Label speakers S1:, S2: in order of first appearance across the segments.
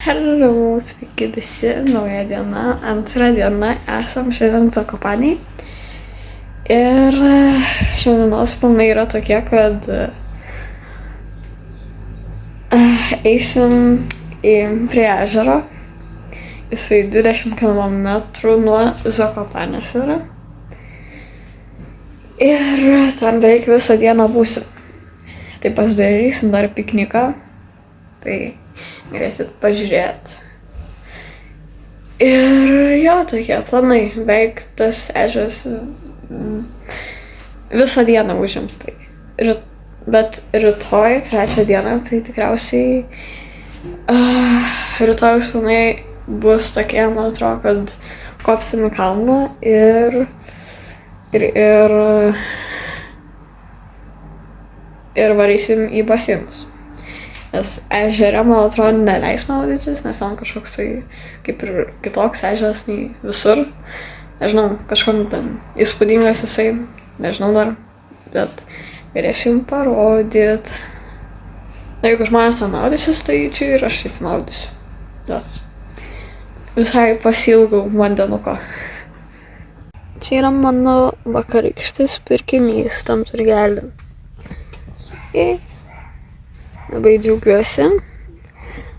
S1: Hello, sveiki visi, nauja diena, antra diena, esam šiandien Zakopaniai. Ir šiandienos planai yra tokie, kad eisim prie ežero. Jisai 20 km nuo Zakopanės yra. Ir ten beveik visą dieną būsim. Tai pasidarysim dar pikniką. Tai galėsit pažiūrėti. Ir jo, tokie planai. Beveik tas ežeras visą dieną užims. Tai. Bet rytoj, trečią dieną, tai tikriausiai rytojus planai bus tokie, man atrodo, kad kopsim į kalną ir varysim į baseinus. Nes ežere, man atrodo, neleis maudytis, nes ten kažkoks tai kaip ir kitoks ežeras nei visur. Nežinau, kažkam ten įspūdingas jisai, nežinau dar, bet galėsim parodyt. Na, jeigu žmonės ten maudysis, tai čia ir aš įsimaudysiu. Nes visai pasilgau vandenuko. Čia yra mano vakarykštis pirkinys tam turgelį. Labai džiaugiuosi.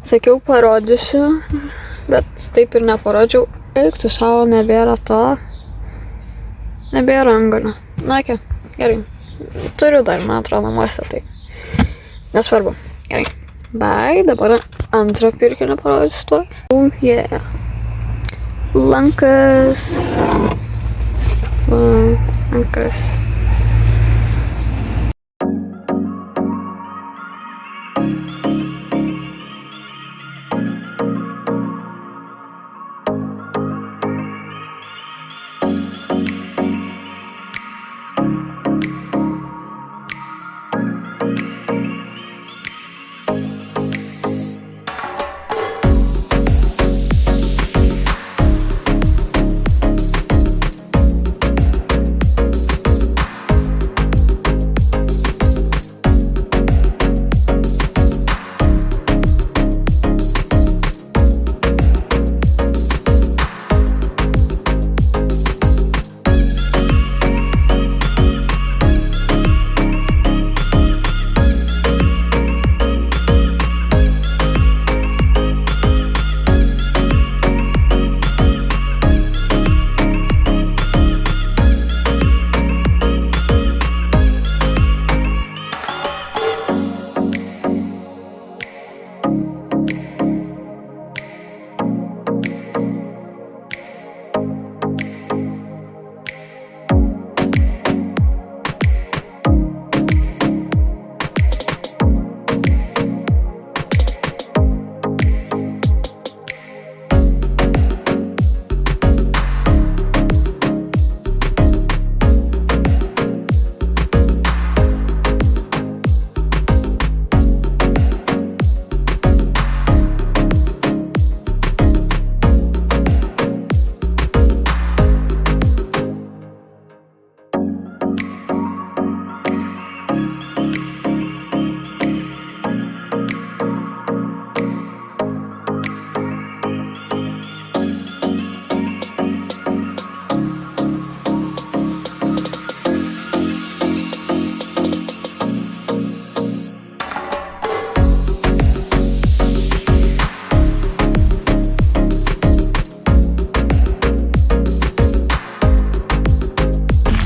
S1: Sakiau, parodysiu, bet taip ir neparodžiau. Eik tu savo, nebėra to. Nebėra angalio. Na, gerai. Turiu dar, man atrodo, namuose, tai nesvarbu. Gerai. Bye. Dabar antrą pirkinį parodysiu tuo. Oh, yeah. Lankas. Lankas.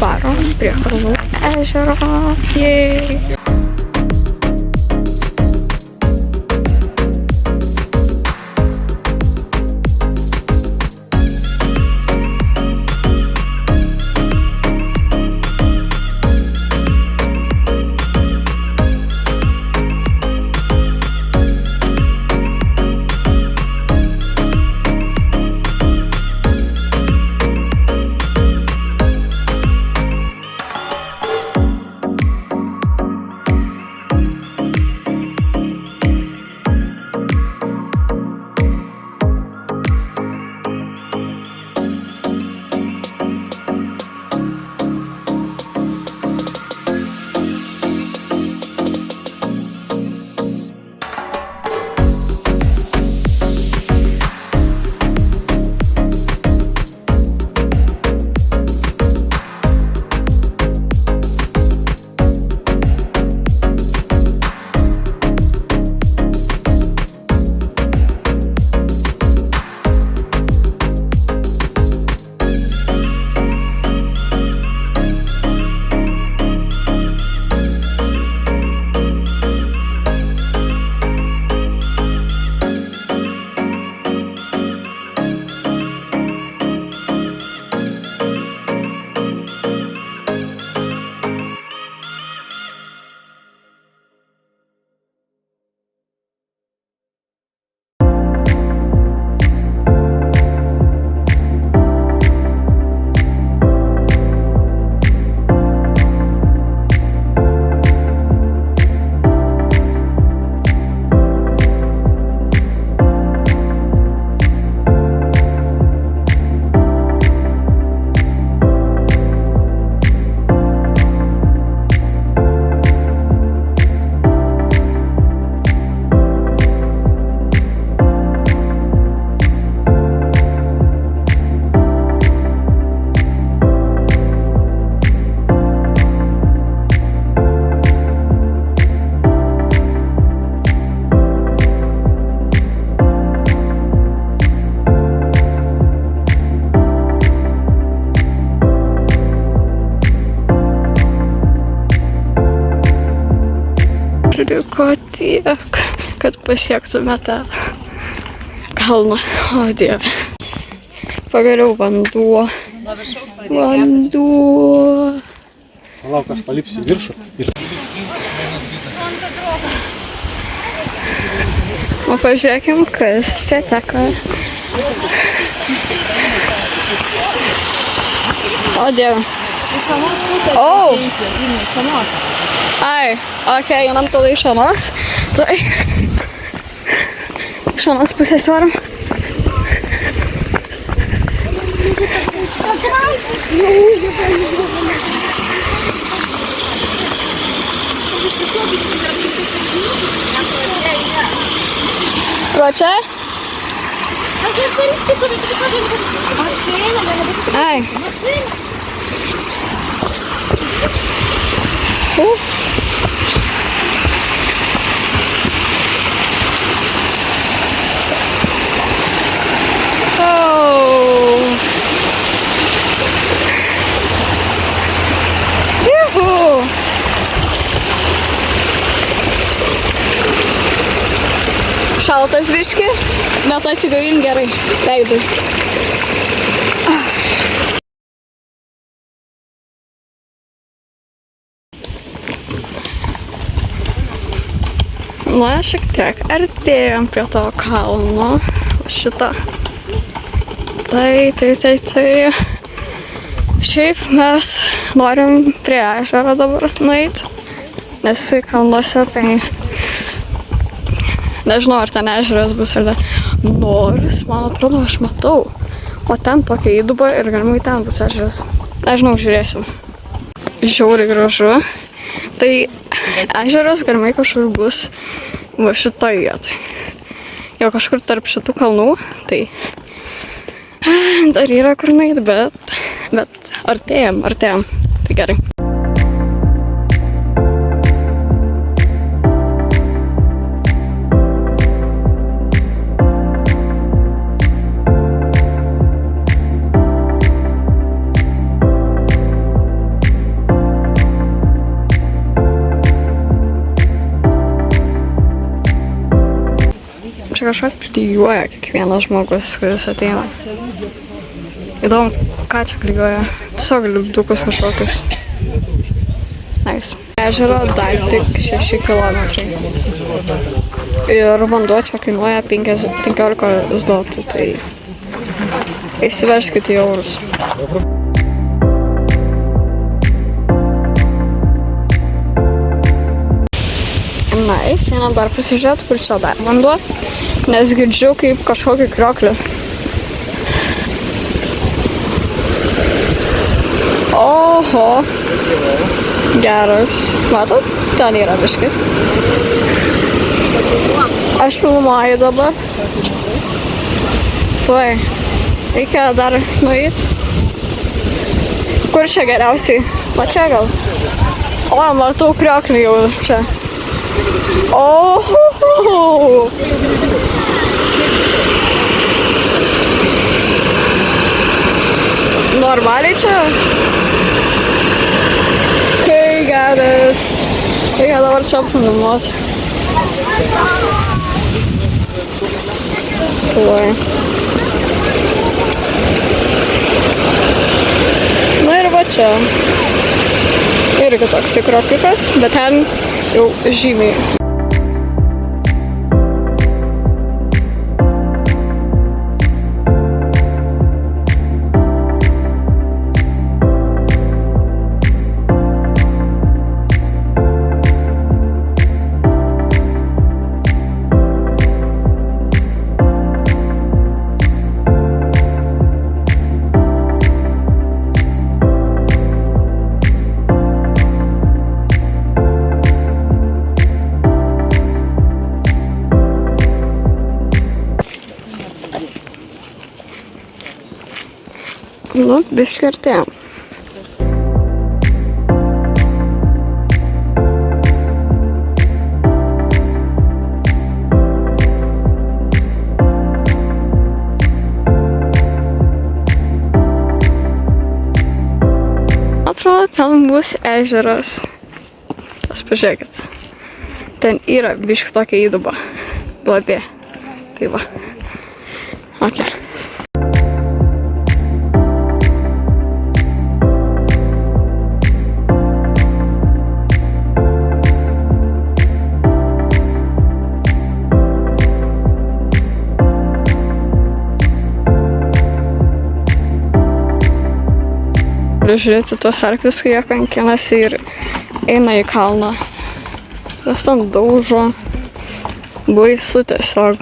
S1: Varom prie Kalnų ežero. Jei. liko tiek, kad pasiektume tą kalną. O Dieve. Pagaliau vanduo. Vanduo.
S2: Palauk, aš palipsiu viršų.
S1: O pažiūrėkim, kas čia teka. O Dieve. O! Ai, okei, einam tada iš anos. Tai iš anos pusės varom. Pro čia? Ai. Šaltas biški, bet atsigavin gerai, veidui. Na, šiek tiek artėjom prie to kalno, šito. Tai. Šiaip mes norim prie ežero dabar nueit, nes kalnuose tai nežinau, ar ten ežeras bus ar ne. Nors, man atrodo, aš matau. O ten tokia įduba ir galimai ten bus ežeras. Nežinau, žiūrėsim. Žiauriai gražu. Tai ežeras galimai kažkur bus va šitoj vietoj. Jau kažkur tarp šitų kalnų. Tai dar yra kur nueit, bet artėjam. Tai gerai. Čia kažką klijuoja kiekvienas žmogus, kuris ateina. Įdomu, ką čia klijuoja. Tiesiog lipdukus kažkokius. Nice. Ežero dar tik 6 kilometrai. Ir vanduo čia kainuoja 15 zlotų, tai įsiverskite į eurus. Nice, einam dar pasižiūrėti, kur čia dar vanduo, nes girdžiu kaip kažkokį krioklį. Oho, geras. Matot, ten yra biškai. Aš filmuoju dabar. Tuoj, reikia dar nueit. Kur čia geriausiai? Va čia gal? O, matau krioklį jau čia. Ohoho! Normaliai čia? Kai geras. Reikia dabar čia filmuoti. Tuoj. Na ir va čia. Irgi toks kriokiukas, bet ten jau žymiai. Nu, biškį artėjom. Atrodo, ten bus ežeras. Pažiūrėkit. ten yra biški tokia įduba. Duobė. Tai va. Ok. Žiūrėti tuos arklius, kai jie kankinasi ir eina į kalną. Jas ten daužo. Baisu tiesiog.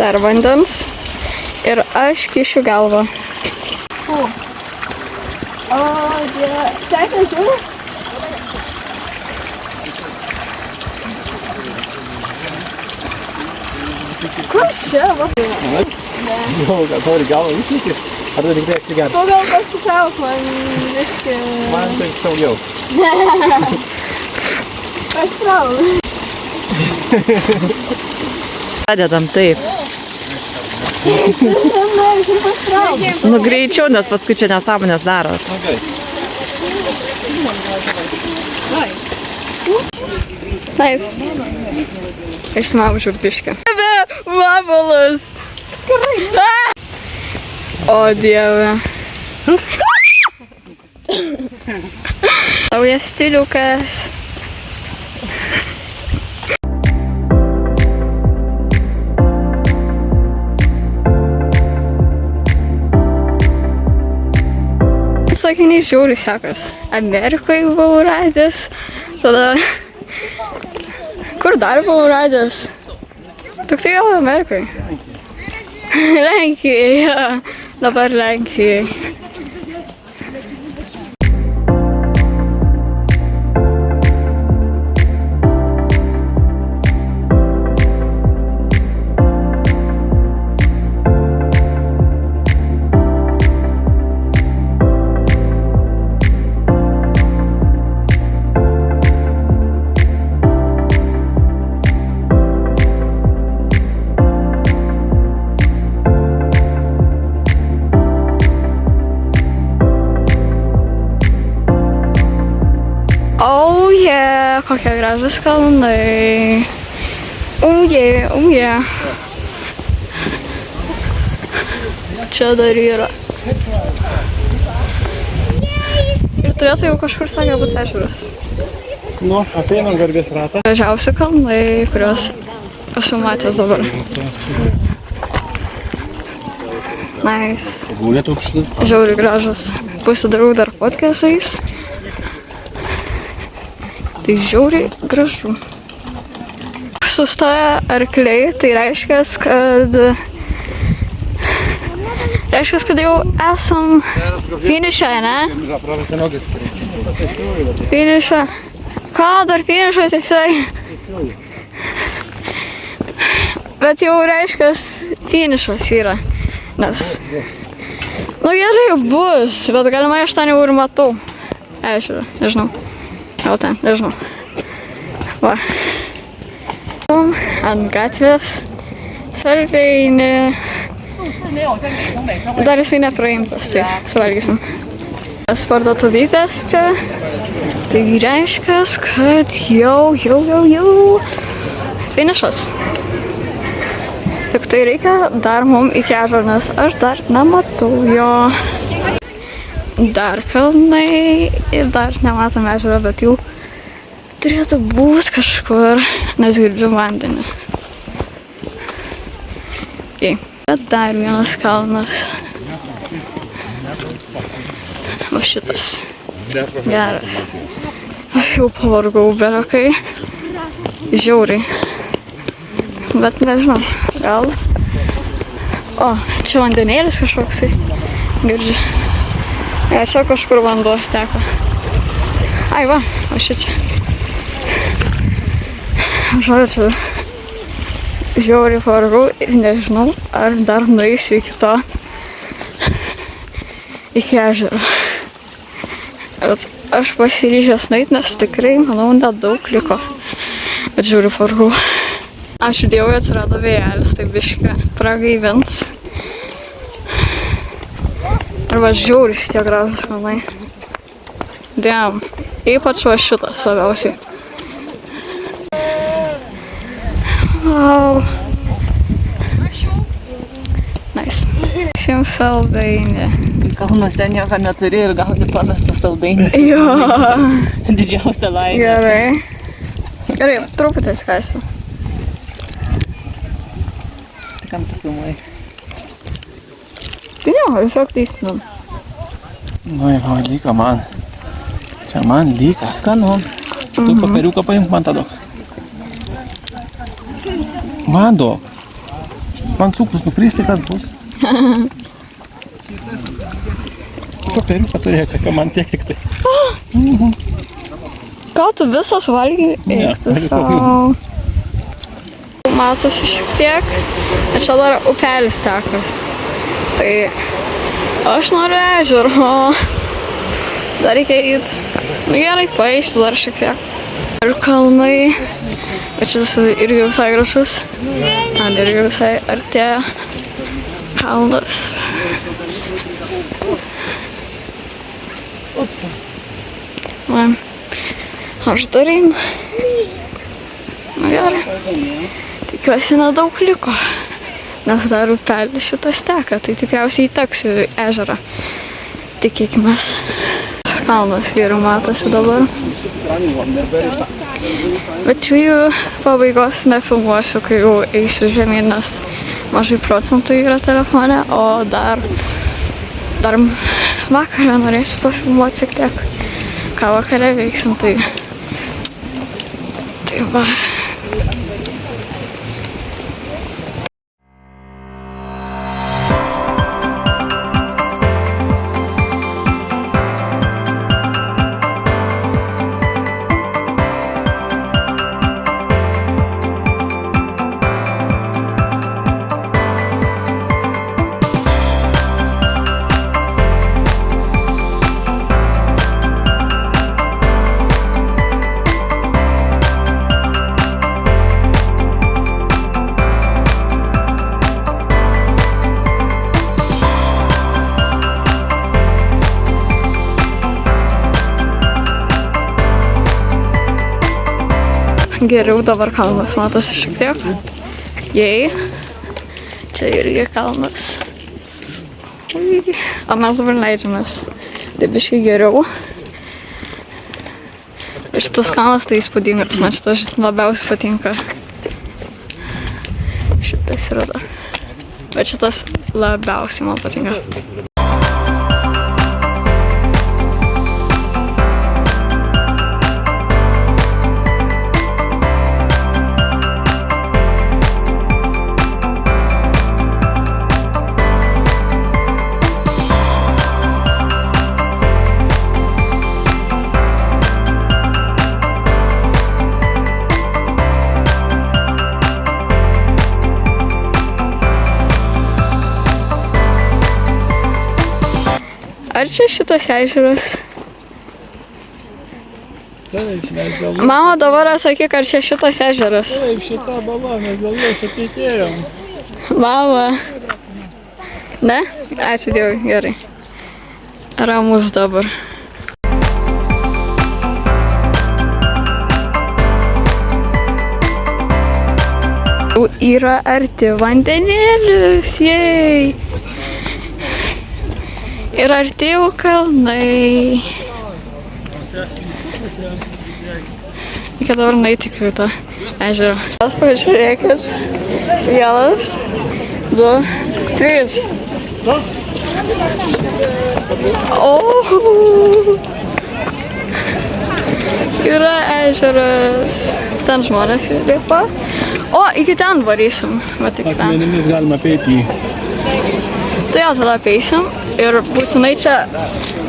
S1: Dar vandens ir aš kišiu galvą. O, Dieve. Teisė, žiūrė? Kas čia, va?
S2: Žinau, kad nori galvą įsikiš. Ar tu tikrai atsigerti?
S1: Tu gal pasitrauk man biškį.
S2: Man taip saugiau.
S1: Pasitrauk.
S3: Padedam taip. Nu greičiau, nes paskui čia nesąmonės darot.
S1: Nice. Išsimaužiu biškį. Vabalas. O Dieve. Naujas stiliukas. Sakiniai žiauriai sekas. Amerikoje buvau radęs, tada... Kur dar buvau radęs? Tik tai gal Amerikoje. Lenkijoje, dabar Lenkijoje. Oh yeah, kokie gražus kalnai. Oh yeah, oh yeah. Čia dar yra. Ir turėtų jau kažkur sakė būti ežeras.
S2: Nu, apeinam garbės ratą.
S1: Gražiausi kalnai, kuriuos esu matęs dabar. Nice.
S2: Gulėtų aukštus.
S1: Žiauriai gražus. Pasidarau dar podcastais. Tai žiauriai gražu. Sustoja arkliai, tai reiškia, kad jau esam finiše, ne? Finiše. Ką, dar finišas tiesiog? Bet jau reiškia, finišas yra. Nes... Nu gerai bus, bet galimai aš ten jau ir matau. Ežerą, nežinau. Gal ten, nežinau. Va. Ant gatvės. Saldainį. Dar jisai nepraimtas, tai suvalgysim. Tas parduotuvytės čia. Tai reiškia, kad jau finišas. Tik tai reikia dar mum iki ežero, nes aš dar nematau jo. Dar kalnai ir dar nematom ežero, bet jau turėtų būti kažkur, nes girdžiu vandenį. Okay. Bet dar vienas kalnas. O šitas. Geras. Aš jau pavargau berokai. Žiauriai. Bet nežinau, gal. O, čia vandenėlis kažkoksai. Girdžiu. Ja, čia kažkur vanduo teko. Ai va, o šičia. Žodžiu, žiauriai pavargau ir nežinau, ar dar nueisiu iki to, iki ežero. Bet aš pasiryžęs nueit, nes tikrai, manau, nedaug liko. Bet žiauriai pavargau. Ačiū Dievui, atsirado vėjelis, tai biškį pragaivins. Arba žiauriai šitie gražūs kalnai. Damn. Ypač va šitas labiausiai. Wow. Nice. Visiems saldainė.
S3: Kalnuose nieko neturi ir gauni pamestą saldainį.
S1: Jo.
S3: Didžiausia laimė.
S1: Gerai. Gerai, truputį skaistu.
S3: Kam tu filmuoji?
S1: Tai ne, tiesiog teistinam.
S2: Nu, va, lyga man. Čia man lyga, skanu. Tu papiriuką paimk, man tą duok. Man duok. Man cukrus nukristi, kas bus. Papiriuką turėk, ką man tiek tik tai.
S1: Gal tu visas valgy?
S2: Ne,
S1: Eik tu
S2: galiu
S1: sau. Matosi šiek tiek, bet čia dar upelis tekas. Tai aš noriu ežero. Dar reikia eit. Nu gerai, paeisiu dar šiek tiek. Ir kalnai. Bet šis irgi visai gražus. Man irgi visai artėja kalnas. Va. Aš dar einu. Nu gerai. Tikiuosi nedaug liko. Nes dar upelis šitas teka, tai tikriausiai įteks į ežerą. Tikėkimės. Kalnas geriau matosi dabar. Bet jų pabaigos nefilmuosiu, kai jau eisiu žemyn, nes mažai procentų yra telefone, o dar vakarą norėsiu pafilmuoti šiek tiek, ką vakare veiksim, tai va. Geriau dabar kalnas matosi šiek tiek. Jei. Čia irgi kalnas. O mes dabar leidžiamės. Tai biškai geriau. Ir šitas kalnas tai įspūdingas. Man šitas labiausiai patinka. Šitas yra dar. Bet šitas labiausiai man patinka. Ar čia šitas ežeras?
S2: Taip, mes dėl
S1: Mama, dabar sakyk, ar čia šitas ežeras?
S2: Taip, šita bala, mes dėl jos ateitėjom.
S1: Mama. Ne? Ačiū Dievui, gerai. Ramus dabar. Jau yra arti vandenėlis, jei. Ir arti jau kalnai. reikia dabar nueiti į tą ežerą. Jūs pažiūrėkit. 1, 2, 3. O, yra ežeras. Ten žmonės lipa. O, iki ten varysim. Va, tik ten.
S2: Akmenimis galima apeiti jį.
S1: Tai jo, tada apeisim ir būtinai čia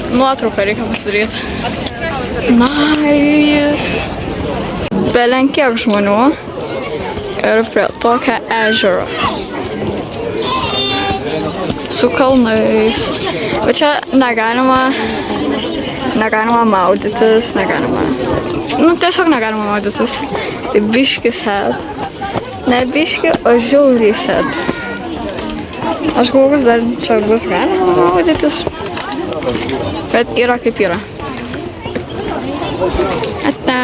S1: nuotrauką reikia pasidaryti. Nice. Belenkiek žmonių ir prie tokio ežero. Su kalnais. Bet čia negalima maudytis, tiesiog negalima maudytis. Tai biški sėd. Ne biški, o žiauriai sėd. Aš galvoju, kad dar čia bus galima maudytis. Bet yra kaip yra. Ata.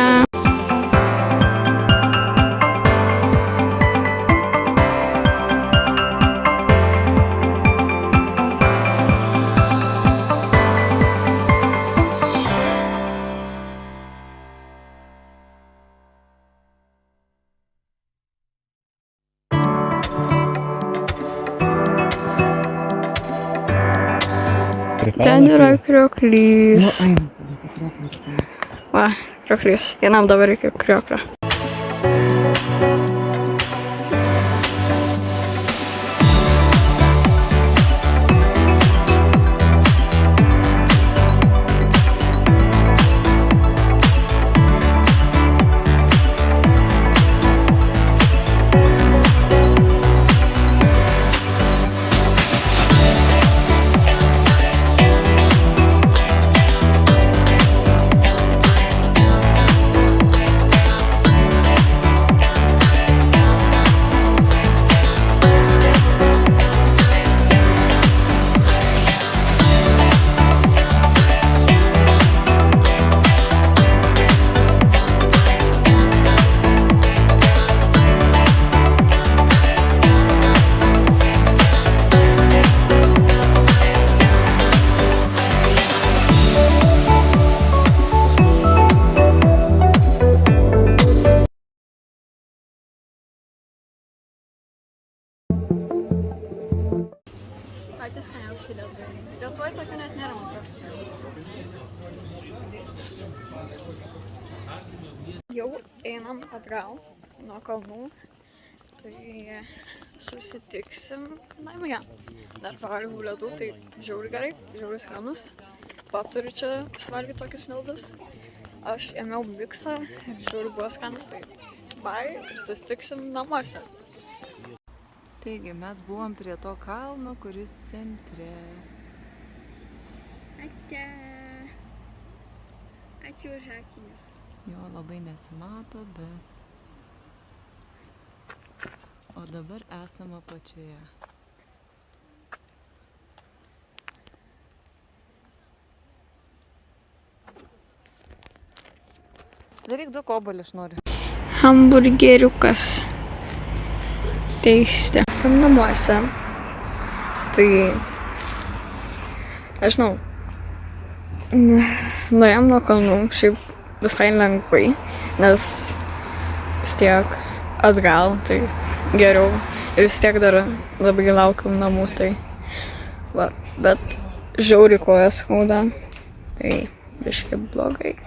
S1: Ten yra krioklys. Va, krioklys. Vienam dabar reikia krioklio. Patys skaniausi ledai. Lietuvoj tokio net nėra, man atrodo. Jau einam atgal nuo kalnų. Tai susitiksim namie. Dar pavalgiau ledų, tai žiauriai gerai, žiauriai skanus. Paturiu čia suvalgyti tokius mildus. Aš ėmiau miksą ir žiauriai buvo skanus, tai bye ir susitiksim namuose.
S3: Taigi, mes buvom prie to kalno, kuris centre.
S1: Ačiū už akinius.
S3: Jo labai nesimato, bet... O dabar esame apačioje. Daryk 2 obuolį, aš noriu.
S1: Hamburgeriukas. Teisti. Esam namuose. Tai... Nežinau. Nuėjom nuo kalnų, šiaip visai lengvai, nes vis tiek atgal, tai geriau. Ir vis tiek dar labai laukiam namų, tai va. Bet žiauriai kojas skauda, tai biškai blogai.